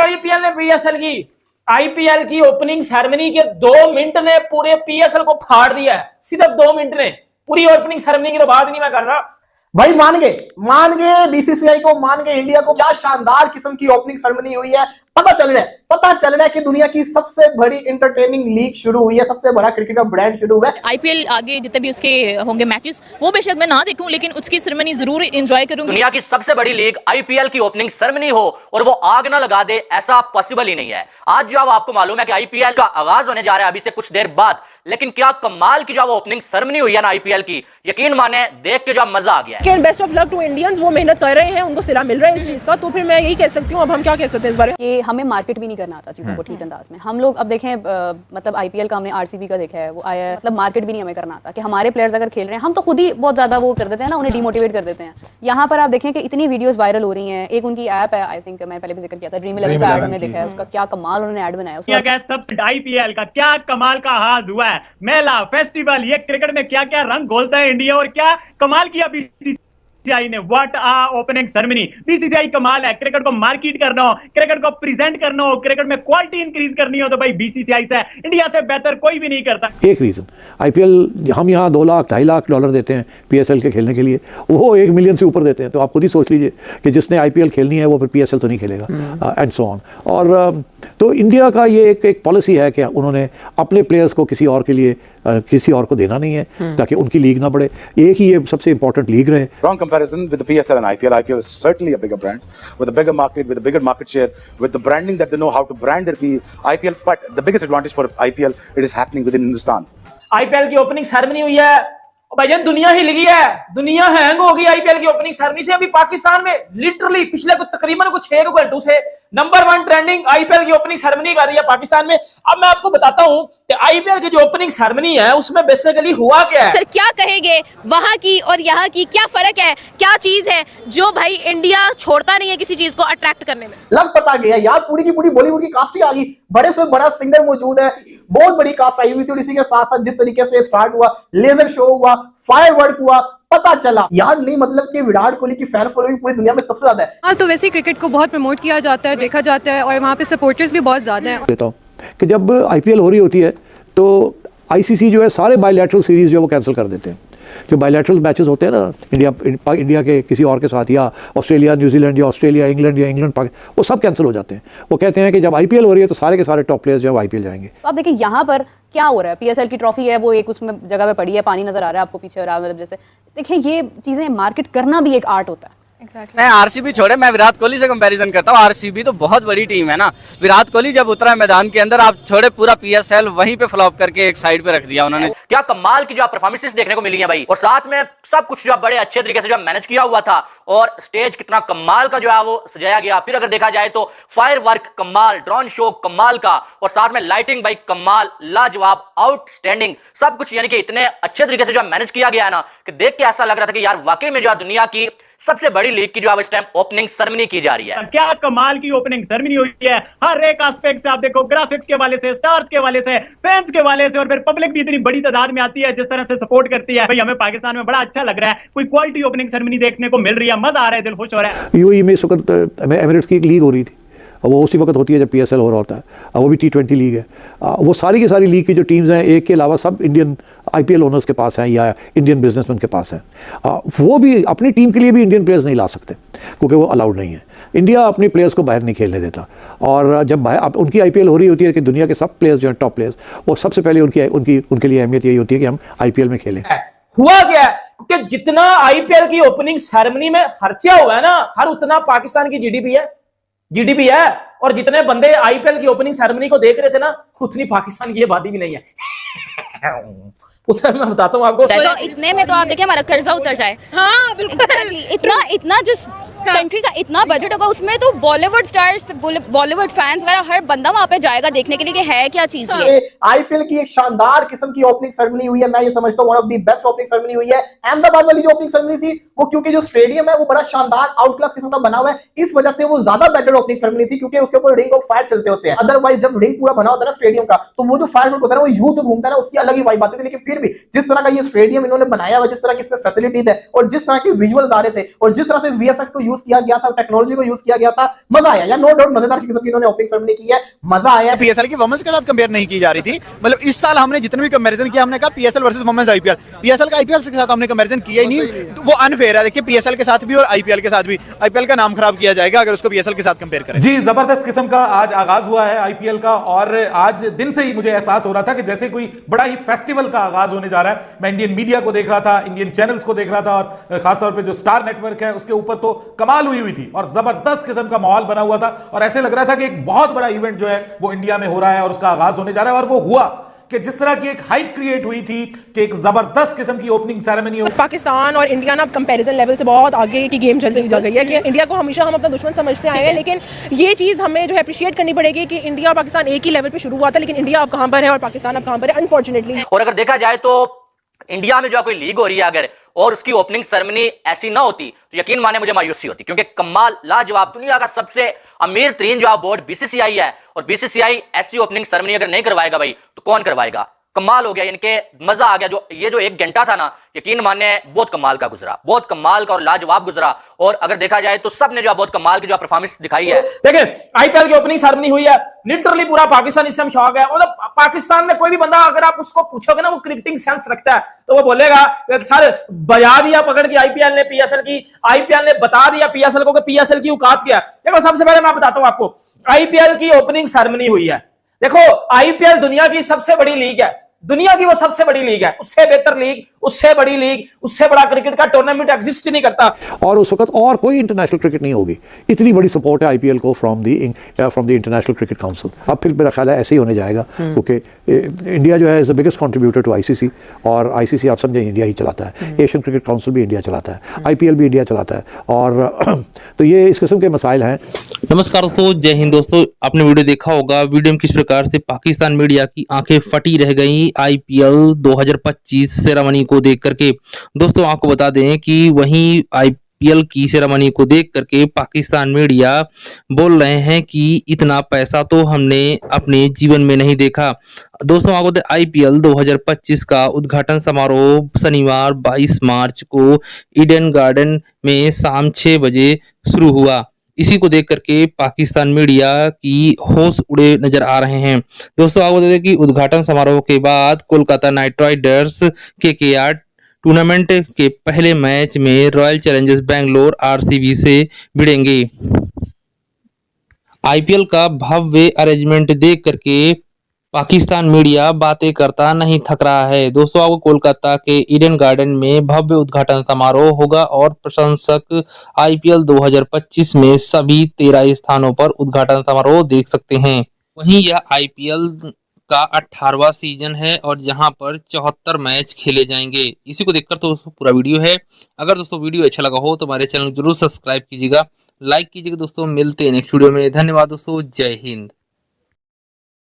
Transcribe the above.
IPL ने PSL की? IPL की ओपनिंग सेरेमनी के 2 मिनट ने पूरे पीएसएल को फाड़ दिया है। सिर्फ 2 मिनट ने। पूरी ओपनिंग सेरेमनी की तो बात नहीं मैं कर रहा। भाई मान गए बीसीसीआई को, मान गए इंडिया को। क्या शानदार किस्म की ओपनिंग सेरेमनी हुई है। पता चल रहा है कि दुनिया की सबसे बड़ी एंटरटेनिंग लीग शुरू हुई है, सबसे बड़ा क्रिकेट का ब्रांड शुरू हुआ है। आईपीएल आगे जितने भी उसके होंगे मैचेस, वो बेशक मैं ना देखूं, लेकिन उसकी सेरेमनी जरूर एंजॉय करूंगी। दुनिया की सबसे बड़ी लीग आईपीएल की ओपनिंग सेरेमनी हो और वो आग ना लगा दे, ऐसा पॉसिबल ही नहीं है। आज जो आपको मालूम है कि आईपीएल का आगाज होने जा रहा है अभी से कुछ देर बाद, लेकिन क्या कमाल की जो ओपनिंग सेरेमनी हुई है ना आईपीएल की, यकीन माने देख के जो मजा आ गया है। Best of luck to Indians, वो मेहनत कर रहे हैं, उनको सिला मिल रहा है इस चीज का। तो फिर मैं यही कह सकती हूँ, अब हम क्या कह सकते हैं इस बारे में। हमें मार्केट भी नहीं करना आता चीज़ों को ठीक अंदाज में। हम लोग अब देखें, मतलब आईपीएल का हमने आरसीबी का देखा है, वो आया है, मतलब मार्केट भी नहीं हमें करना आता कि हमारे प्लेयर्स अगर खेल रहे हैं, हम तो खुद ही बहुत ज़्यादा वो कर देते हैं ना, उन्हें डिमोटिवेट कर देते हैं। यहाँ पर आप देखें कि इतनी वीडियोस वायरल हो रही हैं। एक उनकी ऐप है, आई थिंक मैंने पहले भी जिक्र किया था, ड्रीम 11 का ऐड हमने देखा है, उसका क्या कमाल उन्होंने ऐड बनाया। उसका सबसे आईपीएल का क्या कमाल का हाथ हुआ है, मेला फेस्टिवल, ये क्रिकेट में क्या क्या रंग घोलता है इंडिया, और क्या कमाल किया बीसीसीआई ने। What a opening ceremony. BCCI कमाल है। क्रिकेट को मार्केट करना हो, क्रिकेट को प्रेजेंट करना हो, क्रिकेट में क्वालिटी इंक्रीज करनी हो, तो भाई बीसीसीआई से, इंडिया से बेहतर कोई भी नहीं करता। एक रीजन आईपीएल, हम यहाँ 2 लाख 2.5 लाख डॉलर देते हैं पीएसएल के खेलने के लिए, वो 1 मिलियन से ऊपर देते हैं। तो आप खुद ही सोच लीजिए कि जिसने आईपीएल खेलनी है वो फिर पीएसएल तो नहीं खेलेगा, एंड सो ऑन। और तो इंडिया का ये एक पॉलिसी है कि उन्होंने अपने प्लेयर्स को किसी और के लिए किसी और को देना नहीं है, ताकि उनकी लीग ना बढ़े। एक ही ये सबसे इंपॉर्टेंट लीग रहे। Wrong comparison with the PSL and IPL. IPL is certainly a bigger brand with a bigger market, with a bigger market share, with the branding that they know how to brand their IPL. But the biggest advantage for IPL, it is happening within Hindustan. IPL की opening ceremony हुई है, भाईजान दुनिया हिल गई है, दुनिया hang हो गई आईपीएल की ओपनिंग सेरेमनी से। अभी पाकिस्तान में लिटरली पिछले तकरीबन 6 घंटों से नंबर 1 ट्रेंडिंग आईपीएल की ओपनिंग सेरेमनी कर रही है पाकिस्तान में। अब मैं आपको बताता हूं कि आईपीएल की जो ओपनिंग सेरेमनी है उसमें बेसिकली हुआ क्या है। सर क्या कहेंगे, वहां की और यहाँ की क्या फर्क है, क्या चीज है जो भाई इंडिया छोड़ता नहीं है किसी चीज को अट्रैक्ट करने में। लग पता गया यार, पूरी की पूरी बॉलीवुड की कास्ट ही आ गई। बड़े से बड़ा सिंगर मौजूद है, बहुत बड़ी कास्ट आई हुई थी। और इसी के साथ साथ जिस तरीके से स्टार्ट हुआ, लेजर शो हुआ, फायरवर्क हुआ, पता चला यार नहीं मतलब कि विराट कोहली की फैन फॉलोइंग पूरी दुनिया में सबसे ज्यादा है। हाँ, तो वैसे क्रिकेट को बहुत प्रमोट किया जाता है, देखा जाता है, और वहाँ पे सपोर्टर्स भी बहुत ज्यादा हैं। देता हूँ कि जब आईपीएल हो रही होती है तो आईसीसी जो है सारे बायलैटरल सीरीज जो है वो कैंसिल कर देते हैं। जो बायलैटरल मैचेस होते हैं ना इंडिया के किसी और के साथ, या ऑस्ट्रेलिया न्यूजीलैंड, या ऑस्ट्रेलिया इंग्लैंड, या इंग्लैंड पाकिस्तान, वो सब कैंसिल हो जाते हैं। वो कहते हैं कि जब आईपीएल हो रही है तो सारे के सारे टॉप प्लेयर्स जो है आईपीएल जाएंगे। आप देखिए यहाँ पर क्या हो रहा है, पीएसएल की ट्रॉफी है, वो एक उसमें जगह पे पड़ी है, पानी नजर आ रहा है आपको पीछे, और मतलब जैसे देखिए ये चीजें मार्केट करना भी एक आर्ट होता है। मैं आरसीबी छोड़े, मैं विराट कोहली से कंपैरिजन करता हूँ। आरसीबी तो बहुत बड़ी टीम है ना। विराट कोहली जब उतरा मैदान के अंदर, आप छोड़े पूरा पीएसएल वहीं पे फ्लॉप करके एक साइड पे रख दिया उन्होंने। क्या कमाल की जो परफॉर्मेंसेस देखने को मिली है भाई, और साथ में सब कुछ जो बड़े अच्छे तरीके से जो मैनेज किया हुआ था, और स्टेज कितना कमाल का जो है वो सजाया गया। फिर अगर देखा जाए तो फायर वर्क कमाल, ड्रोन शो कमाल का, और साथ में लाइटिंग भाई कमाल, लाजवाब, आउटस्टैंडिंग, सब कुछ यानी कि इतने अच्छे तरीके से जो मैनेज किया गया है ना कि देख के ऐसा लग रहा था कि यार वाकई में जो दुनिया की सबसे बड़ी लीग की जो इस टाइम ओपनिंग सेरेमनी की जा रही है। क्या कमाल की ओपनिंग सेरेमनी हुई है। हर एक एस्पेक्ट से आप देखो, ग्राफिक्स के वाले से, स्टार्स के वाले से, फैंस के वाले से, और फिर पब्लिक भी इतनी बड़ी तादाद में आती है जिस तरह से सपोर्ट करती है। भाई हमें पाकिस्तान में बड़ा अच्छा लग रहा है, कोई क्वालिटी ओपनिंग सेरेमनी देखने को मिल रही है, मजा आ रहा है, दिल खुश हो रहा है। यूएई में इस वक्त एमिरेट्स की एक लीग हो रही थी, वो उसी वक्त होती है जब पीएसएल हो रहा होता है, वो भी T20 लीग है। वो सारी की सारी लीग की जो टीम्स हैं, एक के अलावा सब इंडियन आईपीएल ओनर्स के पास हैं या इंडियन बिजनेसमैन के पास हैं। वो भी अपनी टीम के लिए भी इंडियन प्लेयर्स नहीं ला सकते क्योंकि वो अलाउड नहीं है। इंडिया अपने प्लेयर्स को बाहर नहीं खेलने देता, और जब उनकी आईपीएल हो रही होती है कि दुनिया के सब प्लेयर्स जो हैं टॉप प्लेयर्स, वो सबसे पहले उनके लिए अहमियत यही होती है कि हम आईपीएल में खेलें। हुआ क्या है, क्योंकि जितना आईपीएल की ओपनिंग सेरेमनी में खर्चा हुआ है ना, हर उतना पाकिस्तान की जीडीपी है, और जितने बंदे आईपीएल की ओपनिंग सेरेमनी को देख रहे थे ना, उतनी पाकिस्तान की आबादी भी नहीं है। उतना मैं बताता हूँ आपको। तो इतने में तो आप देखिए हमारा कर्जा उतर जाए। हाँ बिल्कुल। इतना जिस कंट्री का इतना बजट होगा, उसमें तो बॉलीवुड स्टार्स, बॉलीवुड फैंस वगैरह हर बंदा वहाँ पे जाएगा देखने के लिए कि है क्या चीज ये। आईपीएल की एक शानदार किस्म की ओपनिंग सेरेमनी हुई है। मैं ये समझता हूँ one of the best opening ceremony हुई है। अहमदाबाद वाली जो ओपनिंग सेरेमनी थी वो, क्योंकि जो स्टेडियम है वो बड़ा शानदार आउट क्लास किस्म का बना हुआ है, इस वजह से वो ज्यादा बेटर ओपनिंग सेरेमनी थी, क्योंकि उसके ऊपर रिंग ऑफ फायर चलते होते हैं। अदरवाइज जब रिंग पूरा बना होता है ना स्टेडियम का, तो वो जो फायर होता है ना, वो यूं जो घूमता है ना, उसकी अलग ही वाइब आती थी। लेकिन फिर भी जिस तरह का ये स्टेडियम इन्होंने बनाया हुआ, जिस तरह की इसमें फैसिलिटीज है, और जिस तरह के विजुअल्स आ रहे थे, और जिस तरह से वीएफएक्स को यूज यूज किया गया था, टेक्नोलॉजी को यूज किया गया था, मजा आया यार, नो डाउट मजेदार किस्म की इन्होंने ओपनिंग सेरेमनी की है, मजा आया। पीएसएल की वुमेन्स के साथ कंपेयर नहीं की जा रही थी, मतलब इस साल हमने जितने भी कंपैरिजन किया हमने कहा PSL versus women's IPL, PSL का आईपीएल के साथ हमने कंपैरिजन किया ही नहीं, तो वो अनफेयर है। देखिए पीएसएल के साथ भी और आईपीएल के साथ भी, आईपीएल का नाम खराब किया जाएगा अगर उसको पीएसएल के साथ कंपेयर करें। जी, जबरदस्त किस्म का आज आगाज हुआ है आईपीएल का, और आज दिन से ही मुझे एहसास हो रहा था कि जैसे कोई बड़ा ही फेस्टिवल का आगाज होने जा रहा है। मैं इंडियन मीडिया को देख रहा था, इंडियन चैनल्स को देख रहा था, और खासतौर पे जो स्टार नेटवर्क है उसके ऊपर तो कमाल हुई थी और जबरदस्त किस्म का माहौल बना हुआ था, और ऐसे लग रहा था कि एक बहुत बड़ा इवेंट जो है वो इंडिया में हो रहा है और उसका आगाज होने जा रहा है। और वो हुआ कि जिस तरह की एक हाइप क्रिएट हुई थी कि एक जबरदस्त किस्म की ओपनिंग सेरेमनी हो। पाकिस्तान और इंडिया ना कंपैरिजन लेवल से बहुत आगे की गेम चलती जा गई है कि इंडिया को हमेशा हम अपना दुश्मन समझते आए हैं, लेकिन ये चीज़ हमें जो है अप्रिशिएट करनी पड़ेगी कि इंडिया और पाकिस्तान एक ही लेवल पे शुरू हुआ था, लेकिन इंडिया अब कहाँ पर है और पाकिस्तान अब कहाँ पर है, अनफॉर्चुनेटली। और अगर देखा जाए तो इंडिया में जो कोई लीग हो रही है अगर, और उसकी ओपनिंग सेरेमनी ऐसी ना होती तो यकीन माने मुझे मायूसी होती, क्योंकि कमाल लाजवाब दुनिया का सबसे अमीर तरीन जो बोर्ड बीसीसीआई है, और बीसीसीआई ऐसी ओपनिंग सेरेमनी अगर नहीं करवाएगा भाई तो कौन करवाएगा। कमाल हो गया, इनके मजा आ गया। जो ये जो 1 घंटा था ना, यकीन माने बहुत कमाल का गुजरा, बहुत कमाल का और लाजवाब गुजरा। और अगर देखा जाए तो सबने जो बहुत कमाल की जो परफॉर्मेंस दिखाई है। देखिए आईपीएल की ओपनिंग सेरेमनी हुई है, लिटरली पूरा पाकिस्तान इस टाइम शॉक है। मतलब पाकिस्तान में कोई भी बंदा अगर आप उसको पूछोगे ना वो क्रिकेटिंग सेंस रखता है तो वो बोलेगा सर बजा दिया पकड़ के आईपीएल ने पीएसएल की, आईपीएल ने बता दिया पीएसएल को कि पीएसएल की औकात क्या है। देखो सबसे पहले मैं बताता हूं आपको, आईपीएल की ओपनिंग सेरेमनी हुई है। देखो आईपीएल दुनिया की सबसे बड़ी लीग है, दुनिया की वो सबसे बड़ी लीग है, उससे बेहतर लीग, उससे बड़ी लीग, उससे बड़ा क्रिकेट का टूर्नामेंट एग्जिस्ट नहीं करता। और उस वक्त और कोई इंटरनेशनल क्रिकेट नहीं होगी, इतनी बड़ी सपोर्ट है आईपीएल को from the international cricket council. अब फिर मेरा ख्याल है ऐसे ही होने जाएगा, क्योंकि इंडिया जो है is the biggest contributor to ICC, और आईसीसी आप समझें इंडिया ही चलाता है, एशियन क्रिकेट काउंसिल भी इंडिया चलाता है, आईपीएल भी इंडिया चलाता है, और तो ये इस किस्म के मसाइल हैं। नमस्कार दोस्तों, जय हिंद। दोस्तों आपने वीडियो देखा होगा, वीडियो में किस प्रकार से पाकिस्तान मीडिया की आंखें फटी रह गई आईपीएल 2025 सेरेमनी को देख करके। दोस्तों आपको बता दें कि वहीं आईपीएल की सेरेमनी को देख करके पाकिस्तान मीडिया बोल रहे हैं कि इतना पैसा तो हमने अपने जीवन में नहीं देखा। दोस्तों आपको बता आईपीएल 2025 का उद्घाटन समारोह शनिवार 22 मार्च को ईडन गार्डन में शाम 6 बजे शुरू हुआ। इसी को देख करके पाकिस्तान मीडिया की होश उड़े नजर आ रहे हैं। दोस्तों आपको बता दें कि उद्घाटन समारोह के बाद Kolkata night Riders KKR tournament के पहले मैच में रॉयल चैलेंजर्स बेंगलोर आरसीबी से भिड़ेंगे। आईपीएल का भव्य अरेंजमेंट देख करके पाकिस्तान मीडिया बातें करता नहीं थक रहा है। दोस्तों आपको कोलकाता के ईडन गार्डन में भव्य उद्घाटन समारोह होगा और प्रशंसक आईपीएल 2025 में सभी 13 स्थानों पर उद्घाटन समारोह देख सकते हैं। वहीं यह आईपीएल का 18वां सीजन है और यहाँ पर 74 मैच खेले जाएंगे। इसी को देखकर तो पूरा वीडियो है। अगर दोस्तों वीडियो अच्छा लगा हो तो हमारे चैनल को जरूर सब्सक्राइब कीजिएगा, लाइक कीजिएगा। दोस्तों मिलते हैं नेक्स्ट वीडियो में। धन्यवाद दोस्तों, जय हिंद।